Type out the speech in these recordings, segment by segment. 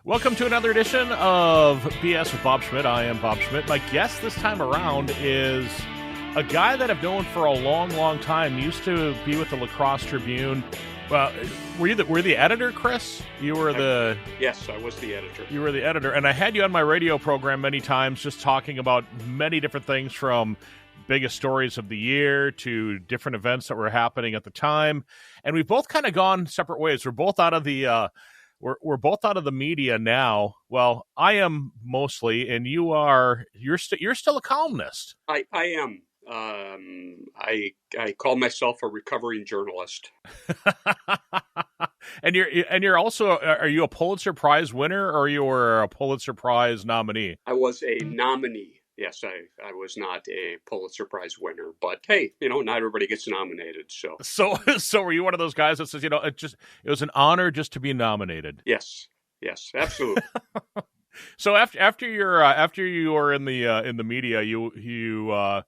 Welcome to another edition of BS with Bob Schmidt. I am Bob Schmidt. My guest this time around is a guy that I've known for a long, long time. Used to be with the La Crosse Tribune. Well, were you the editor, Chris? You were the... Yes, I was the editor. You were the editor. And I had you on my radio program many times just talking about many different things, from biggest stories of the year to different events that were happening at the time. And we've both kind of gone separate ways. We're both out of the... We're both out of the media now. Well, I am mostly, and you're still a columnist. I am. I call myself a recovering journalist. And you're also, are you a Pulitzer Prize winner, or you were a Pulitzer Prize nominee? I was a nominee. Yes, I was not a Pulitzer Prize winner, but hey, not everybody gets nominated. So were you one of those guys that says, it was an honor just to be nominated? Yes, absolutely. So after you were in the media, you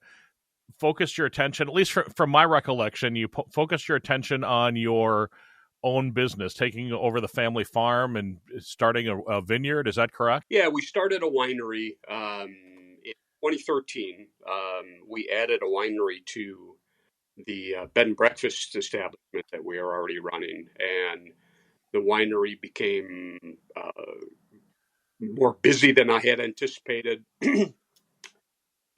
focused your attention, at least from my recollection, you focused your attention on your own business, taking over the family farm and starting a vineyard. Is that correct? Yeah, we started a winery. In 2013, we added a winery to the bed and breakfast establishment that we are already running, and the winery became more busy than I had anticipated.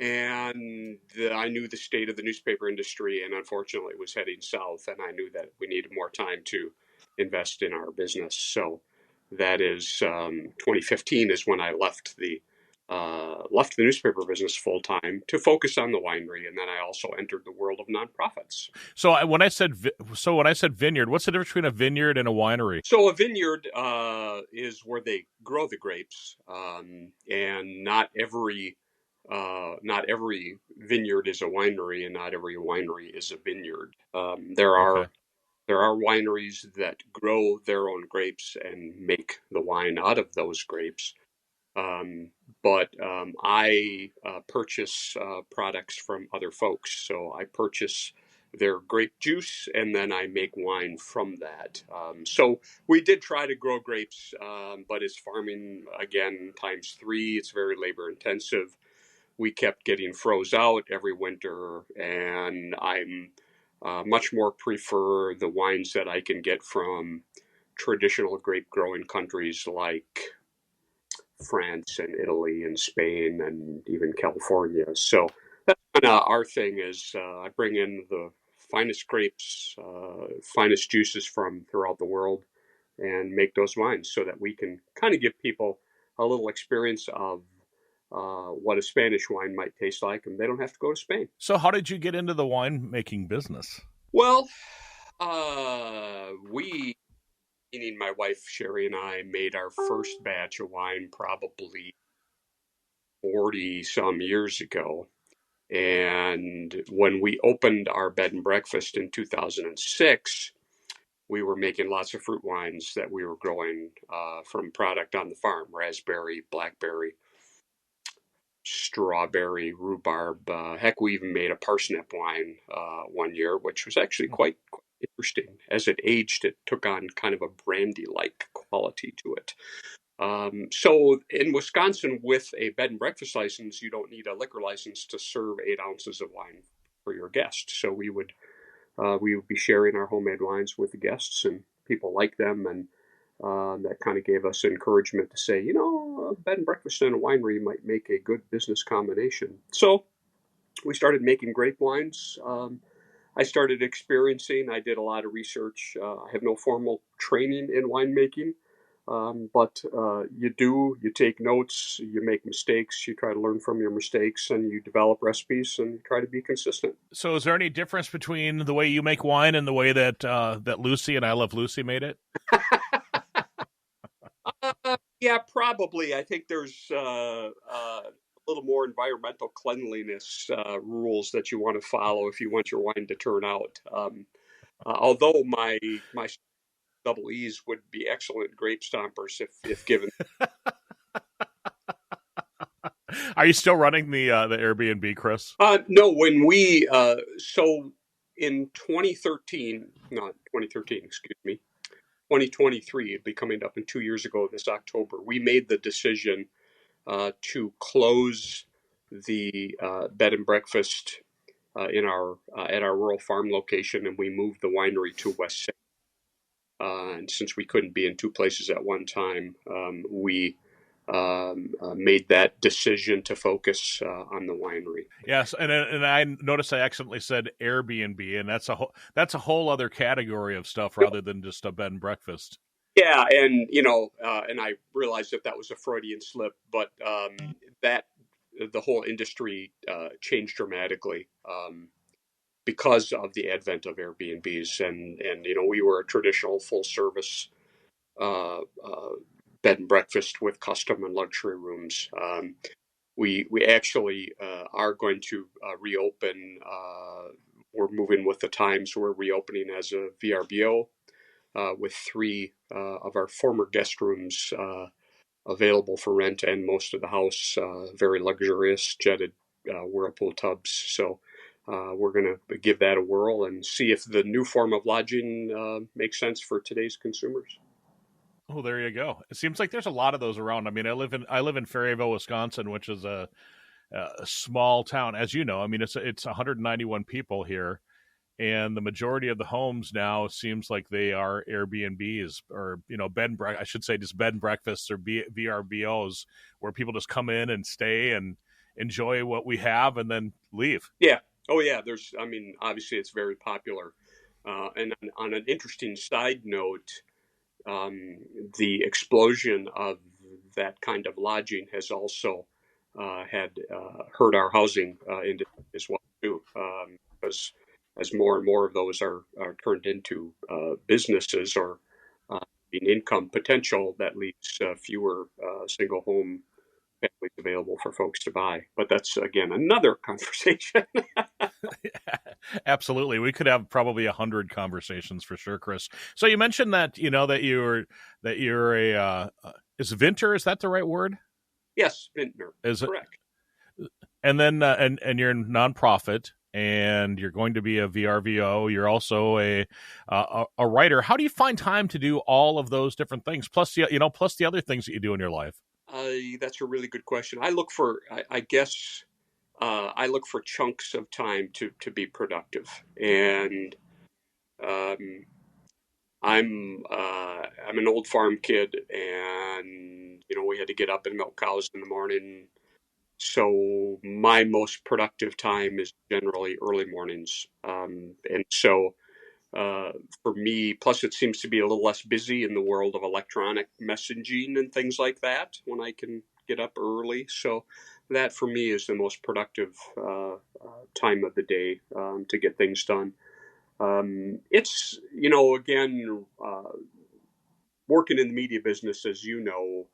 And I knew the state of the newspaper industry, and unfortunately it was heading south, and I knew that we needed more time to invest in our business. So that is 2015 is when I left the newspaper business full time to focus on the winery, and then I also entered the world of nonprofits. So when I said vineyard, what's the difference between a vineyard and a winery? So a vineyard is where they grow the grapes, and not every vineyard is a winery, and not every winery is a vineyard. There are wineries that grow their own grapes and make the wine out of those grapes. But I purchase products from other folks. So I purchase their grape juice, and then I make wine from that. So we did try to grow grapes, but it's farming, again, times 3. It's very labor intensive. We kept getting froze out every winter, and I'm much more prefer the wines that I can get from traditional grape growing countries like France and Italy and Spain and even California. So that's kind of our thing is I bring in the finest grapes, finest juices from throughout the world, and make those wines so that we can kind of give people a little experience of what a Spanish wine might taste like, and they don't have to go to Spain. So how did you get into the winemaking business? Well, meaning my wife Sherry and I, made our first batch of wine probably 40 some years ago. And when we opened our bed and breakfast in 2006, we were making lots of fruit wines that we were growing from product on the farm: raspberry, blackberry, strawberry, rhubarb. Heck, we even made a parsnip wine one year, which was actually quite interesting. As it aged, it took on kind of a brandy-like quality to it. So in Wisconsin, with a bed and breakfast license, you don't need a liquor license to serve 8 ounces of wine for your guests. So we would be sharing our homemade wines with the guests, and people like them, and that kind of gave us encouragement to say, a bed and breakfast and a winery might make a good business combination. So we started making grape wines. I started experiencing. I did a lot of research. I have no formal training in winemaking, but you take notes, you make mistakes, you try to learn from your mistakes, and you develop recipes and try to be consistent. So is there any difference between the way you make wine and the way that Lucy and I Love Lucy made it? Yeah, probably. I think there's a little more environmental cleanliness rules that you want to follow if you want your wine to turn out. Although my double E's would be excellent grape stompers if given. Are you still running the Airbnb, Chris? No, when we so in 2013, excuse me. 2023, it'll be coming up in 2 years ago this October, we made the decision to close the bed and breakfast in our at our rural farm location, and we moved the winery to West San. And since we couldn't be in two places at one time, we made that decision to focus on the winery. Yes, and I noticed I accidentally said Airbnb, and that's a whole other category of stuff rather than just a bed and breakfast. Yeah, and and I realized that was a Freudian slip, but that the whole industry changed dramatically because of the advent of Airbnbs, and we were a traditional full service uh, uh, bed and breakfast with custom and luxury rooms. We actually are going to reopen. We're moving with the times. We're reopening as a VRBO with three of our former guest rooms available for rent, and most of the house very luxurious jetted whirlpool tubs. So we're going to give that a whirl and see if the new form of lodging makes sense for today's consumers. Oh, there you go. It seems like there's a lot of those around. I mean, I live in Ferryville, Wisconsin, which is a small town, as you know. I mean, it's 191 people here, and the majority of the homes now seems like they are Airbnbs or I should say just bed and breakfasts or VRBOs, where people just come in and stay and enjoy what we have and then leave. Yeah. Oh, yeah. I mean, obviously, it's very popular. And on an interesting side note, um, the explosion of that kind of lodging has also had hurt our housing industry as well too, because as more and more of those are turned into businesses or in income potential, that leaves fewer single home families available for folks to buy. But that's again another conversation. Absolutely, we could have probably 100 conversations for sure, Chris. So you mentioned that you're a is Vinter, is that the right word? Yes, vintner. Is it? Correct. And then and you're a nonprofit, and you're going to be a VRVO. You're also a writer. How do you find time to do all of those different things? Plus the other things that you do in your life. That's a really good question. I look for, I guess, I look for chunks of time to be productive, and um, I'm an old farm kid, and we had to get up and milk cows in the morning. So my most productive time is generally early mornings, and so uh, for me, plus it seems to be a little less busy in the world of electronic messaging and things like that when I can get up early. So that for me is the most productive time of the day to get things done. It's, again, working in the media business, as you know,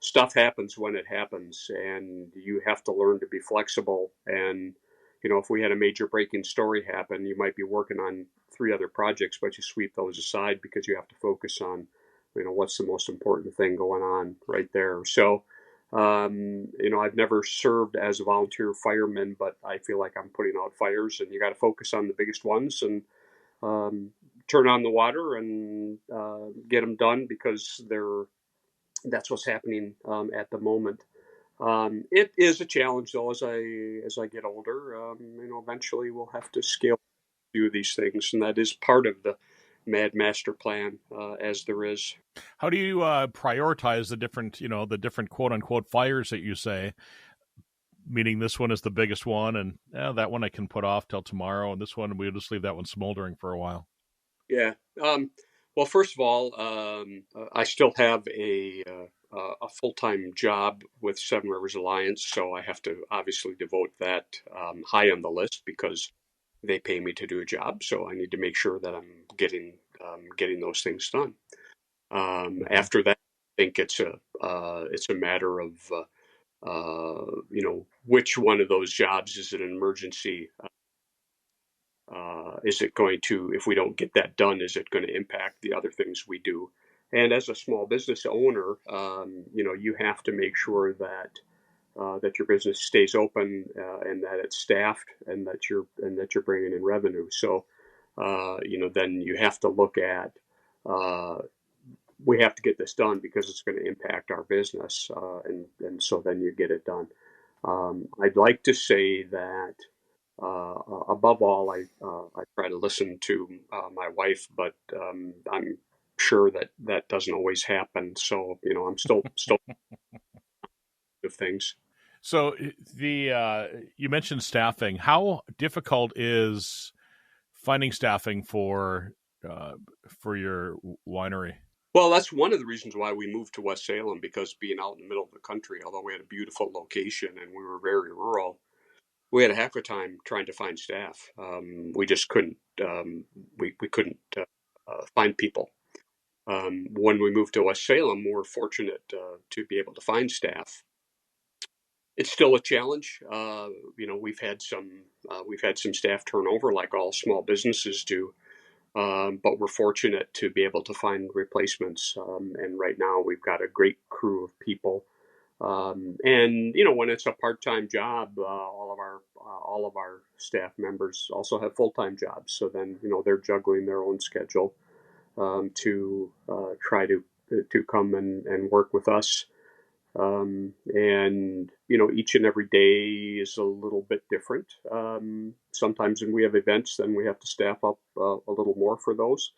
stuff happens when it happens, and you have to learn to be flexible. And if we had a major breaking story happen, you might be working on three other projects, but you sweep those aside because you have to focus on what's the most important thing going on right there. So I've never served as a volunteer fireman, but I feel like I'm putting out fires, and you got to focus on the biggest ones and um, turn on the water and get them done because that's what's happening at the moment. It is a challenge, though, as I get older. Eventually we'll have to scale a few of these things, and that is part of the Mad Master Plan, as there is. How do you prioritize the different quote unquote fires that you say? Meaning this one is the biggest one, and that one I can put off till tomorrow, and this one we'll just leave that one smoldering for a while. Yeah. Well, first of all, I still have a full time job with Seven Rivers Alliance, so I have to obviously devote that high on the list because they pay me to do a job. So I need to make sure that I'm getting those things done. After that, I think it's a matter of which one of those jobs is an emergency. Is it going to, if we don't get that done, is it going to impact the other things we do? And as a small business owner, you have to make sure that your business stays open and that it's staffed and that you're bringing in revenue. So, then you have to look at we have to get this done because it's going to impact our business, and so then you get it done. I'd like to say that above all, I try to listen to my wife, but I'm sure that that doesn't always happen. So I'm still of things. So the you mentioned staffing. How difficult is finding staffing uh, for your winery? Well, that's one of the reasons why we moved to West Salem, because being out in the middle of the country, although we had a beautiful location and we were very rural, we had a heck of a time trying to find staff. We just couldn't. We couldn't find people. When we moved to West Salem, we were fortunate to be able to find staff. It's still a challenge. We've had some staff turnover, like all small businesses do. But we're fortunate to be able to find replacements. And right now, we've got a great crew of people. And when it's a part-time job, all of our staff members also have full-time jobs. So then they're juggling their own schedule to try to come and work with us. And each and every day is a little bit different. Sometimes when we have events, then we have to staff up a little more for those.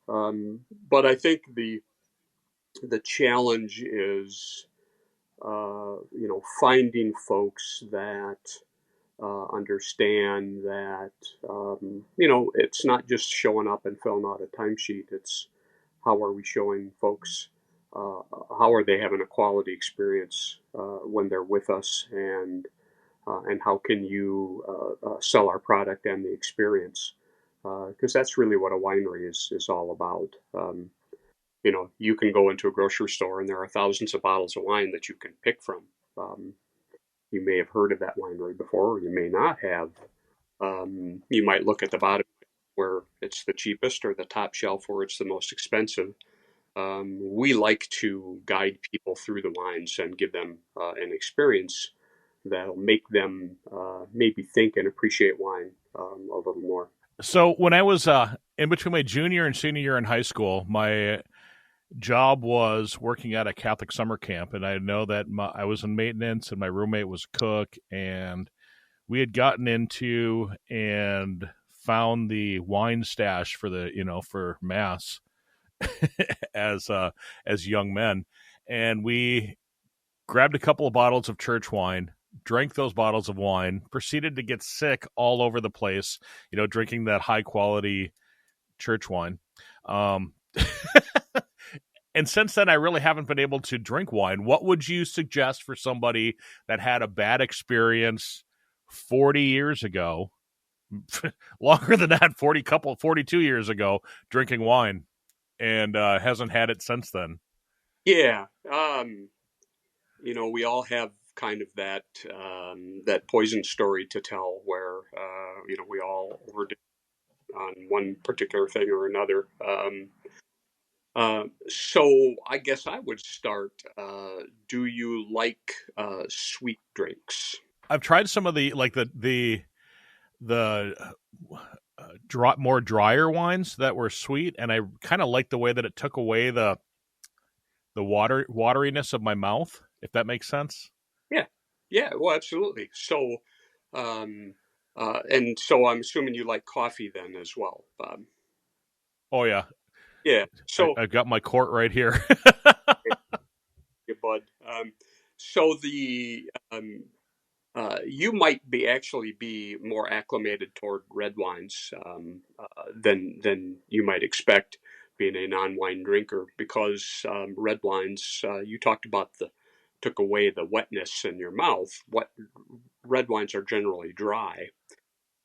But I think the challenge is finding folks that understand that it's not just showing up and filling out a timesheet. It's how are we showing folks, how are they having a quality experience when they're with us, and how can you sell our product and the experience, because that's really what a winery is all about. You can go into a grocery store and there are thousands of bottles of wine that you can pick from. Um, you may have heard of that winery before, or you may not have. You might look at the bottom where it's the cheapest, or the top shelf where it's the most expensive. We like to guide people through the wines and give them an experience that'll make them maybe think and appreciate wine a little more. So when I was in between my junior and senior year in high school, my job was working at a Catholic summer camp, and I know that I was in maintenance, and my roommate was a cook, and we had gotten into and found the wine stash for for mass as young men, and we grabbed a couple of bottles of church wine, drank those bottles of wine, proceeded to get sick all over the place, drinking that high quality church wine. Um, and since then, I really haven't been able to drink wine. What would you suggest for somebody that had a bad experience 40 years ago, longer than that, 42 years ago, drinking wine, and hasn't had it since then? Yeah, we all have kind of that poison story to tell, where we all overdid on one particular thing or another. So I guess I would start. Do you like sweet drinks? I've tried some of the like the more drier wines that were sweet, and I kind of like the way that it took away the wateriness of my mouth, if that makes sense. Yeah, yeah, well, absolutely. So, and so I'm assuming you like coffee then as well. Oh yeah, Yeah. So, I've got my quart right here. yeah, bud. So you might be actually be more acclimated toward red wines than you might expect, being a non-wine drinker, because red wines, you talked about the took away the wetness in your mouth. What red wines are generally dry.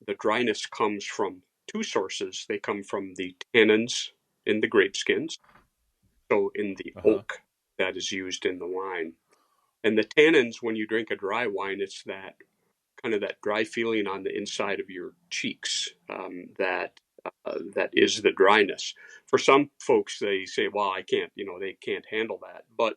The dryness comes from two sources. They come from the tannins in the grape skins, so in the Uh-huh. oak that is used in the wine. And the tannins, when you drink a dry wine, it's that kind of that dry feeling on the inside of your cheeks, that is the dryness. For some folks, they say, "Well, I can't," they can't handle that. But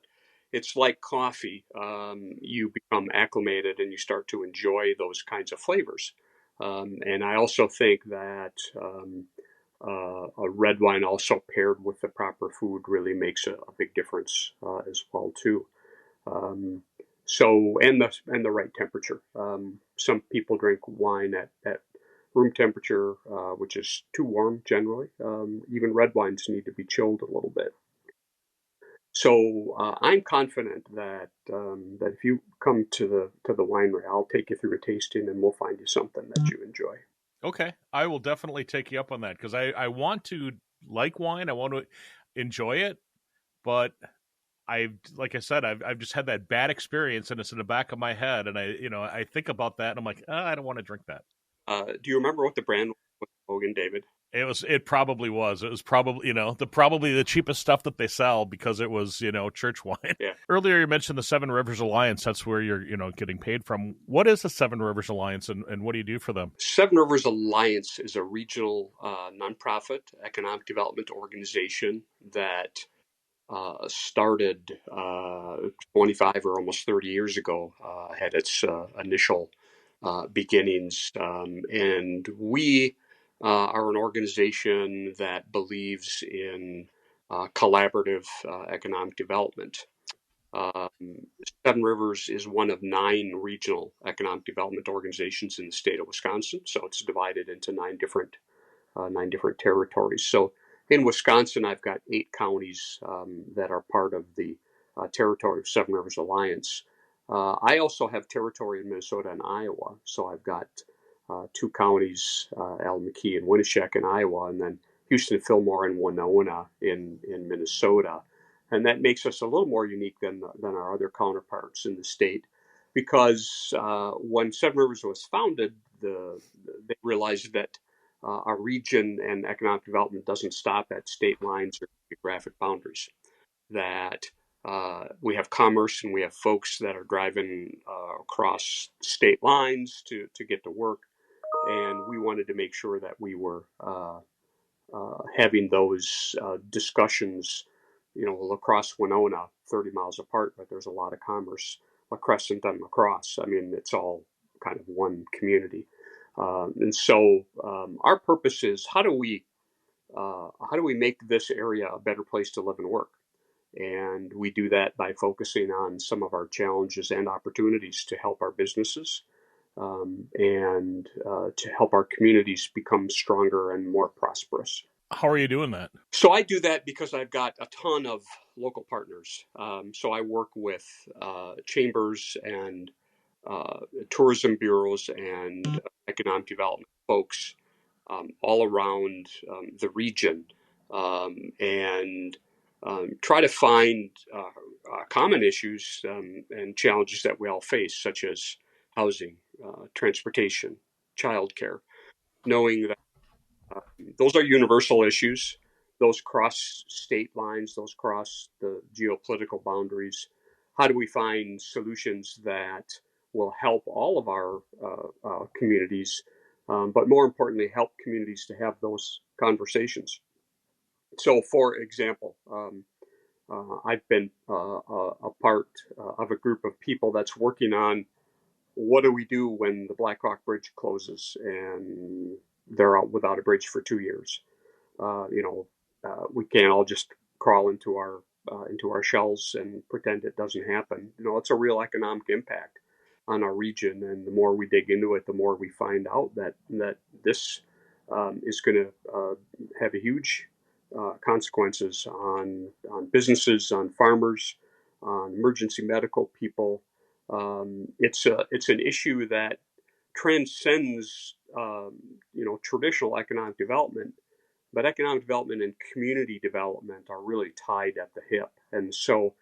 it's like coffee. You become acclimated and you start to enjoy those kinds of flavors. And I also think that a red wine also paired with the proper food really makes a big difference as well too. Um, and the right temperature. Some people drink wine at room temperature, which is too warm generally. Even red wines need to be chilled a little bit. So I'm confident that if you come to the winery, I'll take you through a tasting and we'll find you something that you enjoy. Okay, I will definitely take you up on that because I want to like wine. I want to enjoy it, but like I said, I've just had that bad experience, and it's in the back of my head, and I think about that, and I'm like, I don't want to drink that. Do you remember what the brand was, Hogan, David? It probably was. It was probably probably the cheapest stuff that they sell because it was church wine. Yeah. Earlier you mentioned the Seven Rivers Alliance. That's where you're getting paid from. What is the Seven Rivers Alliance, and what do you do for them? Seven Rivers Alliance is a regional nonprofit economic development organization that started 25 or almost 30 years ago, had its initial beginnings. And we are an organization that believes in collaborative economic development. Seven Rivers is one of 9 regional economic development organizations in the state of Wisconsin. So it's divided into 9 different territories. So in Wisconsin, I've got 8 counties that are part of the territory of Seven Rivers Alliance. I also have territory in Minnesota and Iowa. So I've got 2 counties, Allen, McKee, and Winneshiek in Iowa, and then Houston, Fillmore, and Winona in Minnesota. And that makes us a little more unique than our other counterparts in the state, because when Seven Rivers was founded, they realized that our region and economic development doesn't stop at state lines or geographic boundaries. That we have commerce and we have folks that are driving across state lines to get to work, and we wanted to make sure that we were having those discussions. La Crosse, Winona, 30 miles apart, but there's a lot of commerce. La Crescent and La Crosse, I mean, it's all kind of one community. And so our purpose is how do we make this area a better place to live and work? And we do that by focusing on some of our challenges and opportunities to help our businesses and to help our communities become stronger and more prosperous. How are you doing that? So I do that because I've got a ton of local partners. So I work with chambers and tourism bureaus and economic development folks all around the region, and try to find common issues and challenges that we all face, such as housing, transportation, childcare, knowing that those are universal issues. Those cross state lines, those cross the geopolitical boundaries. How do we find solutions that will help all of our communities, but more importantly, help communities to have those conversations? So, for example, I've been a part of a group of people that's working on what do we do when the Black Rock Bridge closes and they're out without a bridge for 2 years. We can't all just crawl into our shells and pretend it doesn't happen. It's a real economic impact on our region, and the more we dig into it, the more we find out that this is going to have a huge consequences on businesses, on farmers, on emergency medical people. It's an issue that transcends traditional economic development, but economic development and community development are really tied at the hip. And so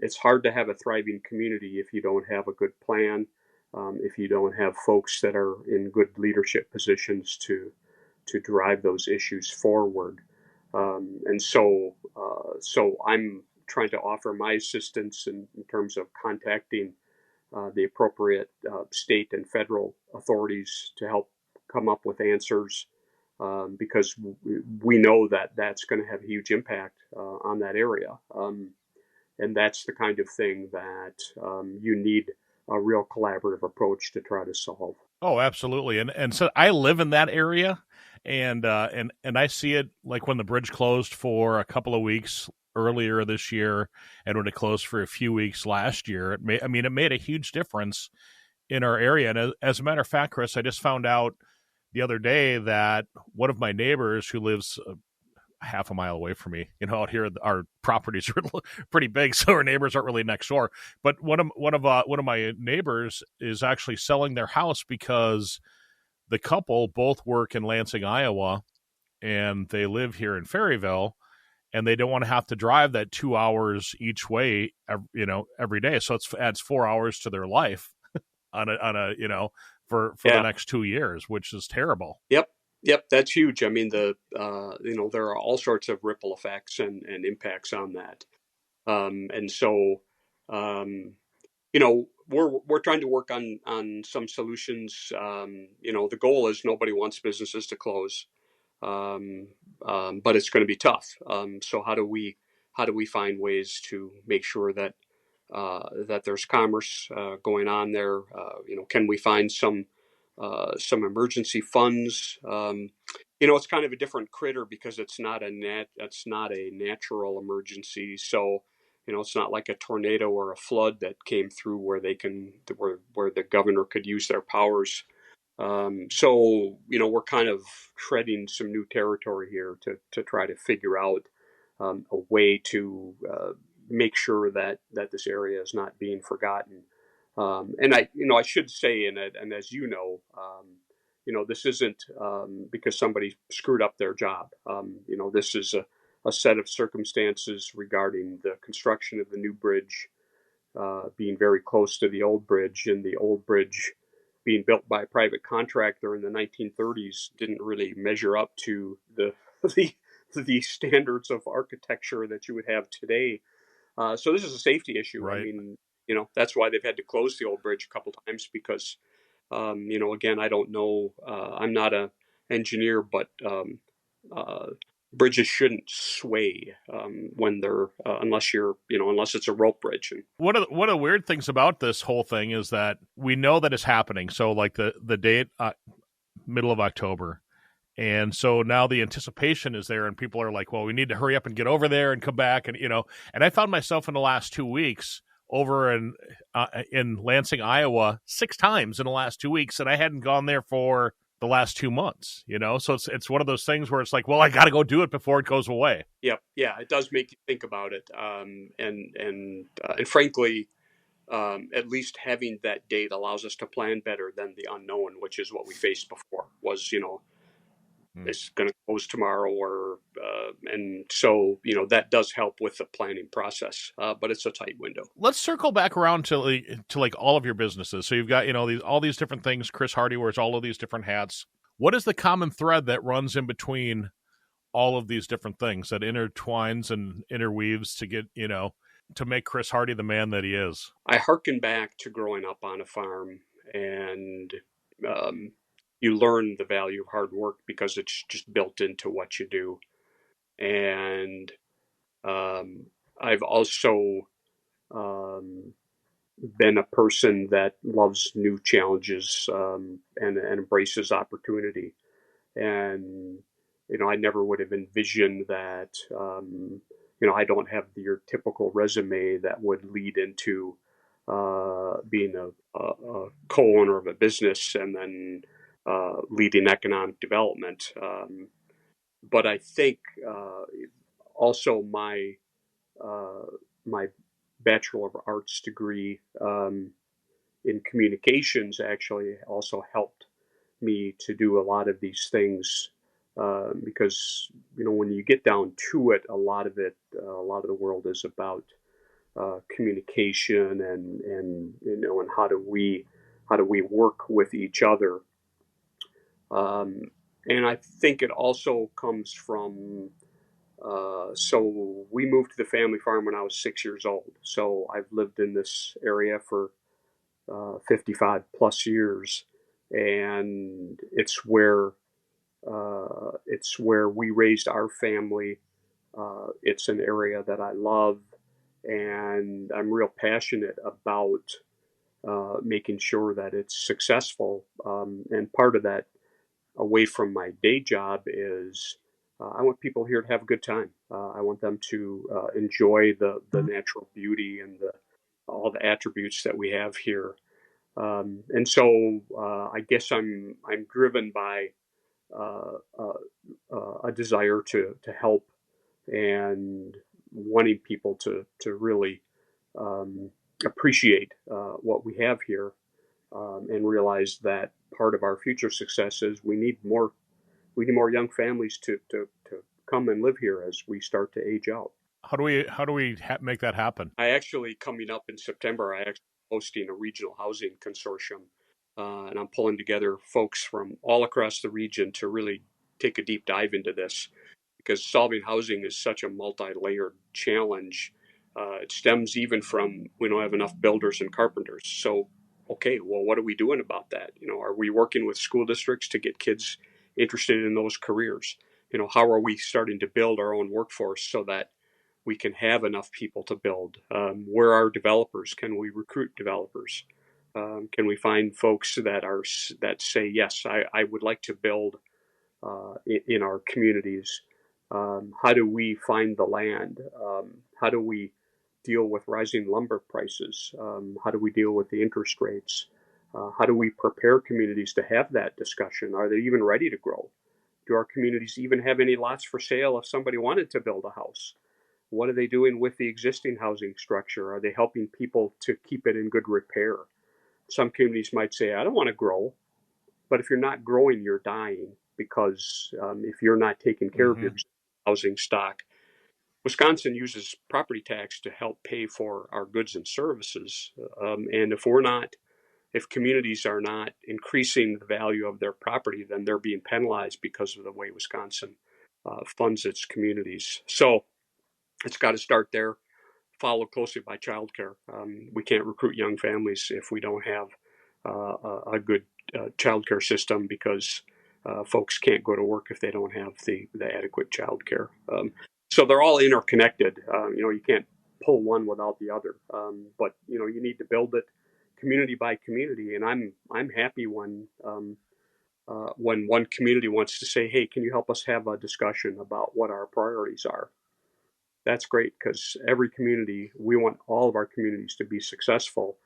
it's hard to have a thriving community if you don't have a good plan, if you don't have folks that are in good leadership positions to drive those issues forward. And so I'm trying to offer my assistance in terms of contacting the appropriate state and federal authorities to help come up with answers, because we know that that's going to have a huge impact on that area. And that's the kind of thing that you need a real collaborative approach to try to solve. Oh, absolutely. And so I live in that area, and I see it like when the bridge closed for a couple of weeks earlier this year, and when it closed for a few weeks last year. It made a huge difference in our area. And as a matter of fact, Chris, I just found out the other day that one of my neighbors who lives half a mile away from me, out here, our properties are pretty big, so our neighbors aren't really next door. But one of my neighbors is actually selling their house because the couple both work in Lansing, Iowa, and they live here in Ferryville, and they don't want to have to drive that 2 hours each way, every day. So it adds 4 hours to their life on a for the next 2 years, which is terrible. Yep, that's huge. I mean, there are all sorts of ripple effects and impacts on that. And so, we're trying to work on some solutions. The goal is nobody wants businesses to close, but it's going to be tough. So how do we find ways to make sure that that there's commerce going on there? Can we find some emergency funds? It's kind of a different critter because it's not a natural emergency. So, it's not like a tornado or a flood that came through where the governor could use their powers. So, we're kind of treading some new territory here to try to figure out a way to make sure that this area is not being forgotten. And I should say, and as this isn't because somebody screwed up their job. This is a set of circumstances regarding the construction of the new bridge being very close to the old bridge, and the old bridge being built by a private contractor in the 1930s didn't really measure up to the standards of architecture that you would have today. So this is a safety issue. Right. I mean, that's why they've had to close the old bridge a couple times because, again, I don't know. I'm not an engineer, but bridges shouldn't sway when they're unless it's a rope bridge. And one of the weird things about this whole thing is that we know that it's happening. So like the date, middle of October. And so now the anticipation is there, and people are like, well, we need to hurry up and get over there and come back. And, and I found myself in the last 2 weeks over in Lansing, Iowa, 6 times in the last 2 weeks. And I hadn't gone there for the last 2 months, So it's one of those things where it's like, well, I got to go do it before it goes away. Yep. Yeah. It does make you think about it. And frankly, at least having that date allows us to plan better than the unknown, which is what we faced before was, it's going to close tomorrow and so, that does help with the planning process, but it's a tight window. Let's circle back around to like all of your businesses. So you've got, all these different things. Chris Hardie wears all of these different hats. What is the common thread that runs in between all of these different things that intertwines and interweaves to get, to make Chris Hardie the man that he is? I hearken back to growing up on a farm, and you learn the value of hard work because it's just built into what you do. And I've also been a person that loves new challenges and embraces opportunity. And, I never would have envisioned that, I don't have your typical resume that would lead into being a co-owner of a business and then leading economic development. But I think also my Bachelor of Arts degree in communications actually also helped me to do a lot of these things because when you get down to it, a lot of the world is about communication and how do we work with each other. And I think it also comes from so we moved to the family farm when I was 6 years old. So I've lived in this area for 55 plus years, and it's where we raised our family. It's an area that I love, and I'm real passionate about making sure that it's successful. And part of that away from my day job is I want people here to have a good time. I want them to enjoy the natural beauty and all the attributes that we have here. And so I guess I'm driven by uh, uh, a desire to help and wanting people to really appreciate what we have here, and realize that part of our future success is we need more young families to come and live here as we start to age out. How do we make that happen? I actually, coming up in September, I actually hosting a regional housing consortium, and I'm pulling together folks from all across the region to really take a deep dive into this, because solving housing is such a multi-layered challenge. It stems even from we don't have enough builders and carpenters. So, okay, well, what are we doing about that? Are we working with school districts to get kids interested in those careers? How are we starting to build our own workforce so that we can have enough people to build? Where are developers? Can we recruit developers? Can we find folks that say yes, I would like to build in our communities? How do we find the land? How do we deal with rising lumber prices? How do we deal with the interest rates? How do we prepare communities to have that discussion? Are they even ready to grow? Do our communities even have any lots for sale if somebody wanted to build a house? What are they doing with the existing housing structure? Are they helping people to keep it in good repair? Some communities might say, I don't want to grow, but if you're not growing, you're dying, because if you're not taking care of your housing stock, Wisconsin uses property tax to help pay for our goods and services. And if communities are not increasing the value of their property, then they're being penalized because of the way Wisconsin funds its communities. So it's got to start there, followed closely by childcare. We can't recruit young families if we don't have a good childcare system, because folks can't go to work if they don't have the adequate childcare. So they're all interconnected. You can't pull one without the other. But you need to build it community by community. And I'm happy when one community wants to say, "Hey, can you help us have a discussion about what our priorities are?" That's great, because we want all of our communities to be successful.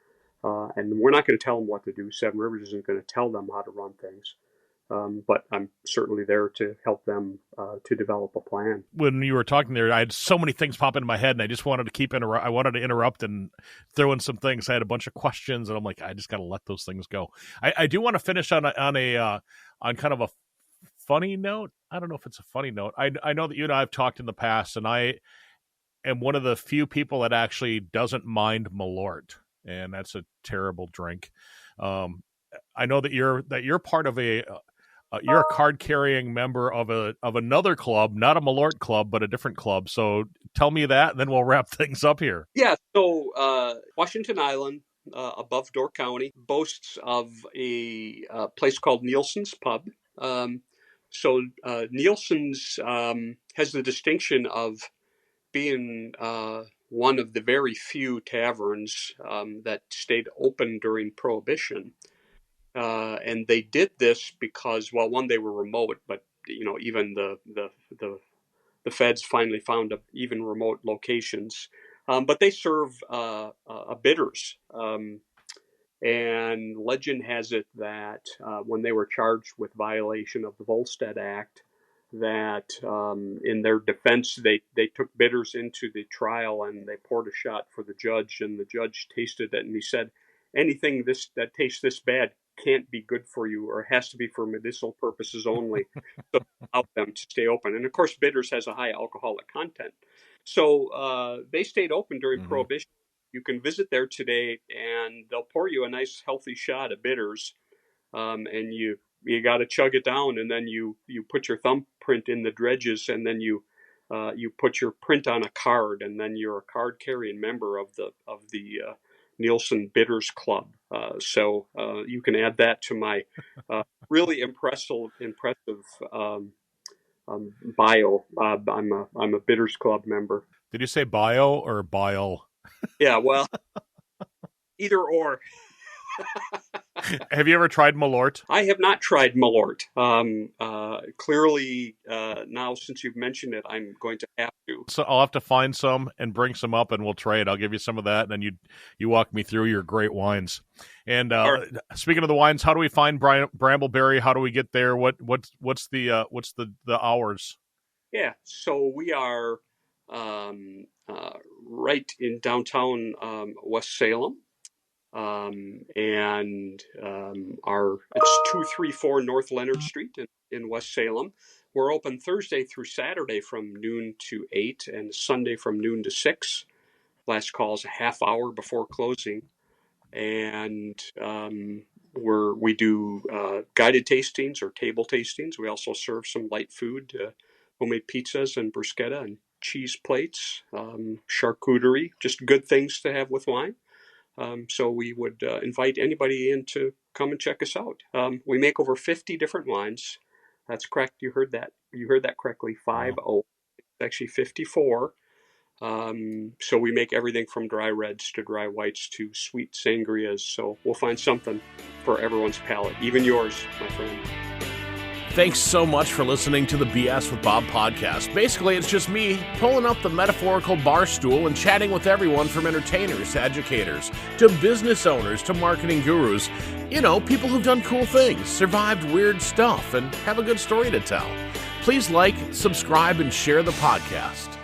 And we're not going to tell them what to do. Seven Rivers isn't going to tell them how to run things. But I'm certainly there to help them to develop a plan. When you were talking there, I had so many things pop into my head, and I just wanted to I wanted to interrupt and throw in some things. I had a bunch of questions, and I'm like, I just got to let those things go. I do want to finish on kind of a funny note. I don't know if it's a funny note. I know that you and I have talked in the past, and I am one of the few people that actually doesn't mind Malort, and that's a terrible drink. I know that you're part of you're a card carrying member of another club, not a Malort club, but a different club. So tell me that, and then we'll wrap things up here. Yeah. So Washington Island, above Door County, boasts of a place called Nielsen's Pub. So Nielsen's has the distinction of being one of the very few taverns that stayed open during Prohibition. And they did this because, well, one, they were remote, but even the feds finally found even remote locations. But they serve bitters. And legend has it that when they were charged with violation of the Volstead Act, that in their defense, they took bitters into the trial and they poured a shot for the judge, and the judge tasted it and he said, anything that tastes this bad can't be good for you, or has to be for medicinal purposes only. So allow them to stay open. And of course, bitters has a high alcoholic content. So they stayed open during Prohibition. You can visit there today, and they'll pour you a nice, healthy shot of bitters, and you got to chug it down, and then you put your thumbprint in the dredges, and then you put your print on a card, and then you're a card carrying member of the Nielsen Bitters Club. So you can add that to my really impressive bio. I'm a Bitters Club member. Did you say bio or bile? Yeah, well, either or. Have you ever tried Malort? I have not tried Malort. Clearly, now since you've mentioned it, I'm going to have to. So I'll have to find some and bring some up, and we'll trade. I'll give you some of that, and then you walk me through your great wines. And speaking of the wines, how do we find Brambleberry? How do we get there? What's the hours? Yeah, so we are right in downtown West Salem. It's 234 North Leonard Street in West Salem. We're open Thursday through Saturday from noon to 8 and Sunday from noon to 6. Last call is a half hour before closing. And we do guided tastings or table tastings. We also serve some light food, homemade pizzas and bruschetta and cheese plates, charcuterie, just good things to have with wine. So we would invite anybody in to come and check us out. We make over 50 different wines. That's correct. You heard that. You heard that correctly. 50. Wow. It's actually 54. So we make everything from dry reds to dry whites to sweet sangrias. So we'll find something for everyone's palate, even yours, my friend. Thanks so much for listening to the BS with Bob podcast. Basically, it's just me pulling up the metaphorical bar stool and chatting with everyone from entertainers to educators to business owners to marketing gurus. You know, people who've done cool things, survived weird stuff, and have a good story to tell. Please like, subscribe, and share the podcast.